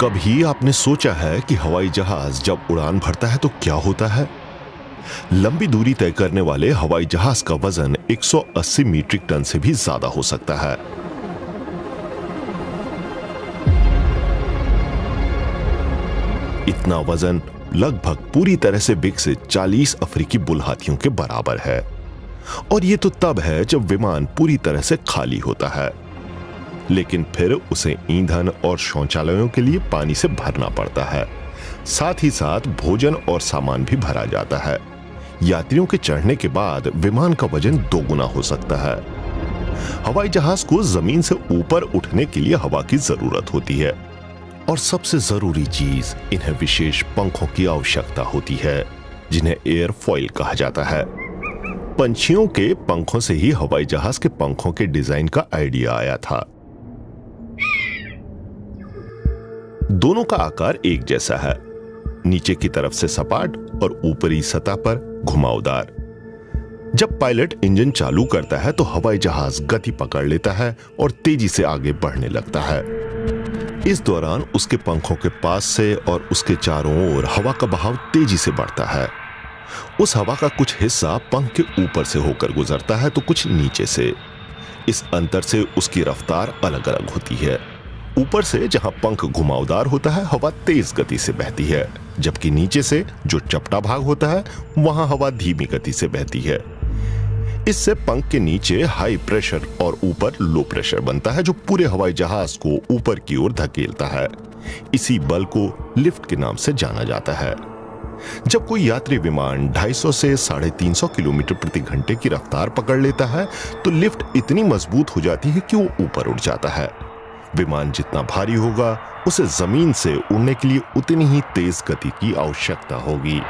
कभी आपने सोचा है कि हवाई जहाज जब उड़ान भरता है तो क्या होता है? लंबी दूरी तय करने वाले हवाई जहाज का वजन 180 मीट्रिक टन से भी ज्यादा हो सकता है। इतना वजन लगभग पूरी तरह से विकसित 40 अफ्रीकी बुल हाथियों के बराबर है। और यह तो तब है जब विमान पूरी तरह से खाली होता है, लेकिन फिर उसे ईंधन और शौचालयों के लिए पानी से भरना पड़ता है। साथ ही साथ भोजन और सामान भी भरा जाता है। यात्रियों के चढ़ने के बाद विमान का वजन दोगुना हो सकता है। हवाई जहाज को जमीन से ऊपर उठने के लिए हवा की जरूरत होती है, और सबसे जरूरी चीज, इन्हें विशेष पंखों की आवश्यकता होती है, जिन्हें एयरफॉइल कहा जाता है। पंछियों के पंखों से ही हवाई जहाज के पंखों के डिजाइन का आइडिया आया था। दोनों का आकार एक जैसा है, नीचे की तरफ से सपाट और ऊपरी सतह पर घुमावदार। जब पायलट इंजन चालू करता है तो हवाई जहाज गति पकड़ लेता है और तेजी से आगे बढ़ने लगता है। इस दौरान उसके पंखों के पास से और उसके चारों ओर हवा का बहाव तेजी से बढ़ता है। उस हवा का कुछ हिस्सा पंख के ऊपर से होकर गुजरता है तो कुछ नीचे से। इस अंतर से उसकी रफ्तार अलग अलग होती है। ऊपर से जहां पंख घुमावदार होता है, हवा तेज गति से बहती है, जबकि नीचे से जो चपटा भाग होता है वहां हवा धीमी गति से बहती है। इससे पंख के नीचे हाई प्रेशर और ऊपर लो प्रेशर बनता है, जो पूरे हवाई जहाज को ऊपर की ओर धकेलता है। इसी बल को लिफ्ट के नाम से जाना जाता है। जब कोई यात्री विमान 250 से 350 किलोमीटर प्रति घंटे की रफ्तार पकड़ लेता है तो लिफ्ट इतनी मजबूत हो जाती है कि वो ऊपर उड़ जाता है। विमान जितना भारी होगा, उसे जमीन से उड़ने के लिए उतनी ही तेज गति की आवश्यकता होगी।